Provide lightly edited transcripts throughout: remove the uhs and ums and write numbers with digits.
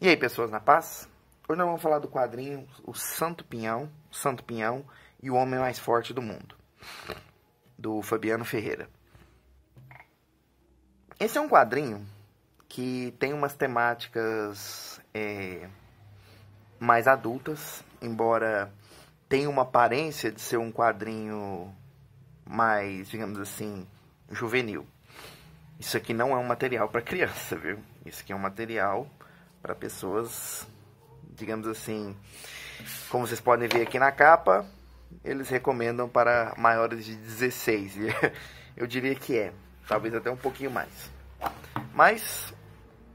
E aí, pessoas na paz? Hoje nós vamos falar do quadrinho O Santo Pinhão e o Homem Mais Forte do Mundo, do Fabiano Ferreira. Esse é um quadrinho que tem umas temáticas mais adultas, embora tenha uma aparência de ser um quadrinho mais, digamos assim, juvenil. Isso aqui não é um material para criança, viu? Isso aqui é um material para pessoas, digamos assim, como vocês podem ver aqui na capa, eles recomendam para maiores de 16. Eu diria que talvez até um pouquinho mais. Mas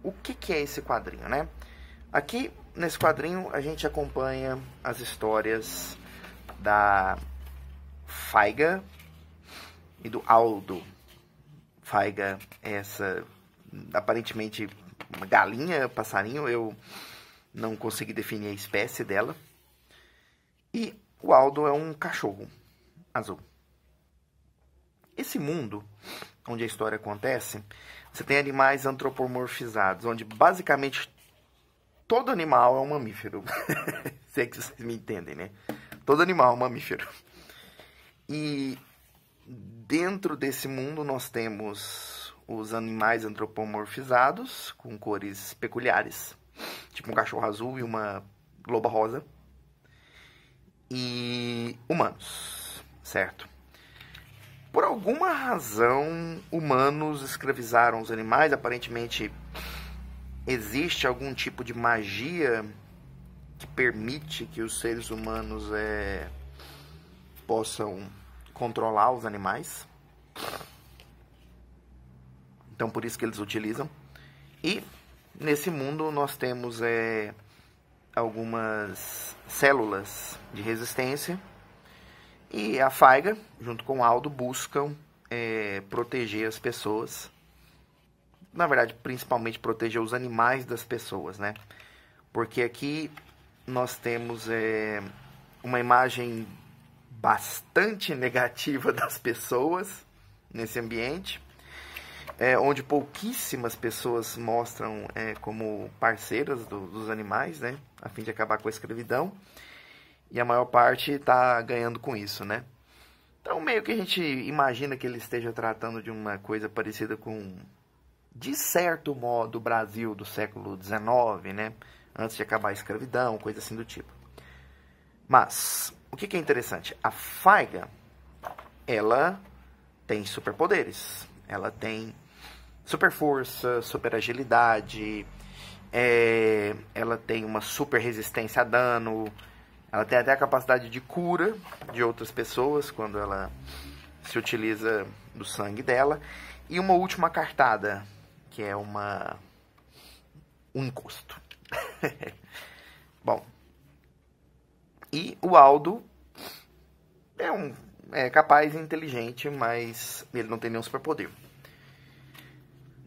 o que é esse quadrinho, né? Aqui nesse quadrinho a gente acompanha as histórias da Faiga e do Aldo. Faiga é essa, aparentemente, uma galinha, passarinho, eu não consegui definir a espécie dela. E o Aldo é um cachorro azul. Esse mundo onde a história acontece, você tem animais antropomorfizados, onde basicamente todo animal é um mamífero. Se é que vocês me entendem, né? Todo animal é um mamífero. E dentro desse mundo nós temos os animais antropomorfizados, com cores peculiares, tipo um cachorro azul e uma loba rosa, e humanos, certo? Por alguma razão, humanos escravizaram os animais. Aparentemente existe algum tipo de magia que permite que os seres humanos possam controlar os animais. Então por isso que eles utilizam. E nesse mundo nós temos algumas células de resistência. E a Faiga, junto com o Aldo, buscam proteger as pessoas. Na verdade, principalmente proteger os animais das pessoas, né? Porque aqui nós temos uma imagem bastante negativa das pessoas nesse ambiente, onde pouquíssimas pessoas mostram como parceiras dos animais, né? A fim de acabar com a escravidão. E a maior parte está ganhando com isso, né? Então, meio que a gente imagina que ele esteja tratando de uma coisa parecida com, de certo modo, o Brasil do século XIX, né? Antes de acabar a escravidão, coisa assim do tipo. Mas, o que é interessante? A Faiga, ela tem superpoderes. Ela tem super força, super agilidade, ela tem uma super resistência a dano. Ela tem até a capacidade de cura de outras pessoas quando ela se utiliza do sangue dela. E uma última cartada, que é um encosto. Bom, e o Aldo é capaz e inteligente, mas ele não tem nenhum superpoder.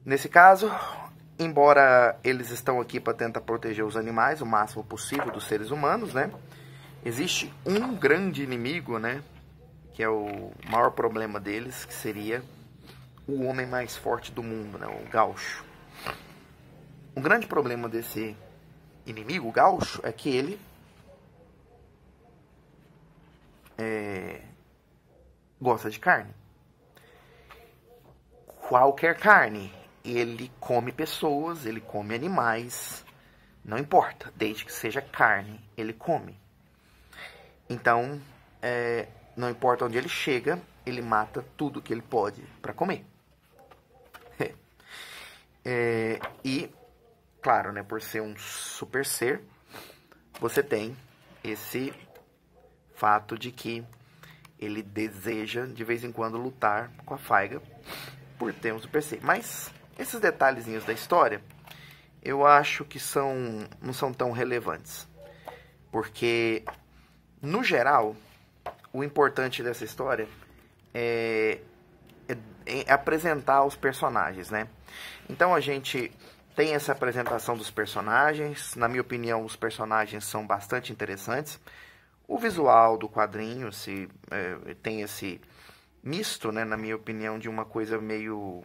Nesse caso, embora eles estão aqui para tentar proteger os animais o máximo possível dos seres humanos, né? Existe um grande inimigo, né? Que é o maior problema deles, que seria o homem mais forte do mundo, né? O Gaucho. O grande problema desse inimigo, o Gaucho, é que ele gosta de carne. Qualquer carne. Ele come pessoas, ele come animais, não importa, desde que seja carne, ele come. Então, não importa onde ele chega, ele mata tudo que ele pode para comer. E, claro, né, por ser um super ser, você tem esse fato de que ele deseja, de vez em quando, lutar com a Faiga por ter um super ser. Mas esses detalhezinhos da história, eu acho que não são tão relevantes. Porque, no geral, o importante dessa história é apresentar os personagens, né? Então a gente tem essa apresentação dos personagens. Na minha opinião, os personagens são bastante interessantes. O visual do quadrinho tem esse misto, né, na minha opinião, de uma coisa meio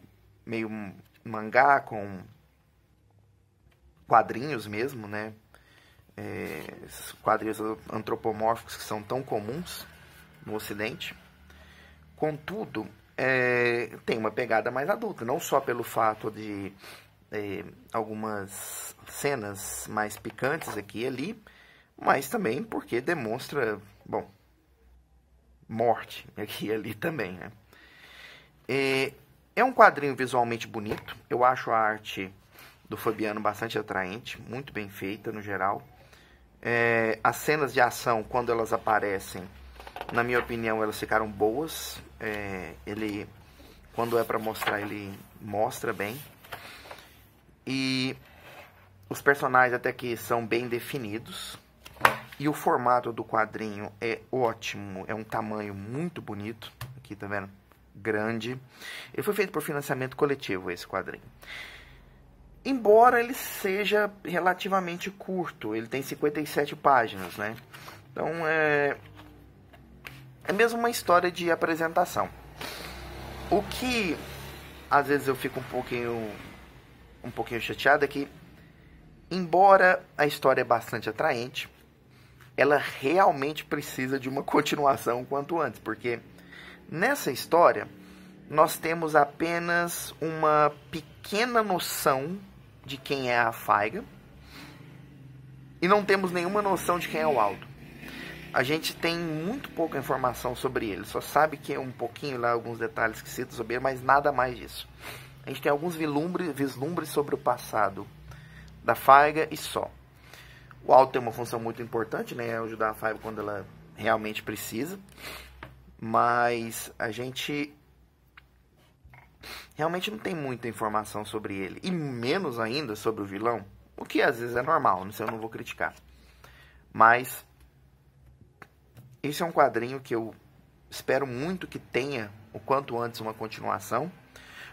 mangá com quadrinhos mesmo, né? Esses quadrinhos antropomórficos que são tão comuns no Ocidente. Contudo, tem uma pegada mais adulta, não só pelo fato de algumas cenas mais picantes aqui e ali, mas também porque demonstra, bom, morte aqui e ali também, né? É um quadrinho visualmente bonito, eu acho a arte do Fabiano bastante atraente, muito bem feita no geral. As cenas de ação, quando elas aparecem, na minha opinião, elas ficaram boas. Ele, quando é para mostrar, ele mostra bem. E os personagens até que são bem definidos. E o formato do quadrinho é ótimo, é um tamanho muito bonito. Aqui, tá vendo? Grande. Ele foi feito por financiamento coletivo, esse quadrinho. Embora ele seja relativamente curto, ele tem 57 páginas, né? Então é mesmo uma história de apresentação. O que às vezes eu fico um pouquinho chateado é que, embora a história é bastante atraente, ela realmente precisa de uma continuação quanto antes, porque nessa história nós temos apenas uma pequena noção de quem é a Faiga e não temos nenhuma noção de quem é o Aldo. A gente tem muito pouca informação sobre ele, só sabe que é um pouquinho lá, alguns detalhes que citam sobre ele, mas nada mais disso. A gente tem alguns vislumbres sobre o passado da Faiga e só. O Aldo tem uma função muito importante, né? Ajudar a Faiga quando ela realmente precisa, mas a gente realmente não tem muita informação sobre ele, e menos ainda sobre o vilão, o que às vezes é normal, isso eu não vou criticar. Mas esse é um quadrinho que eu espero muito que tenha o quanto antes uma continuação,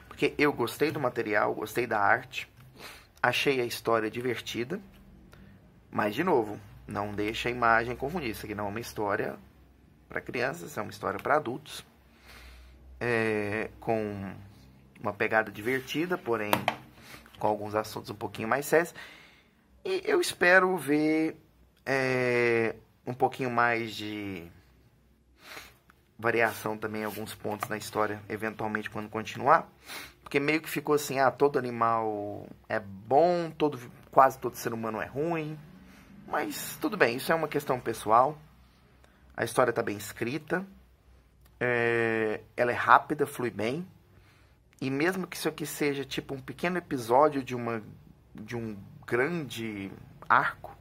porque eu gostei do material, gostei da arte, achei a história divertida, mas de novo, não deixa a imagem confundir. Isso aqui não é uma história para crianças, é uma história para adultos, com uma pegada divertida, porém com alguns assuntos um pouquinho mais sérios. E eu espero ver um pouquinho mais de variação também em alguns pontos na história, eventualmente quando continuar, porque meio que ficou assim, todo animal é bom, quase todo ser humano é ruim, mas tudo bem, isso é uma questão pessoal. A história está bem escrita, ela é rápida, flui bem, e mesmo que isso aqui seja tipo um pequeno episódio de um grande arco,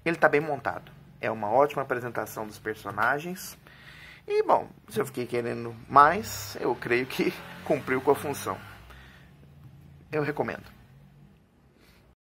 ele está bem montado. É uma ótima apresentação dos personagens. E, bom, se eu fiquei querendo mais, eu creio que cumpriu com a função. Eu recomendo.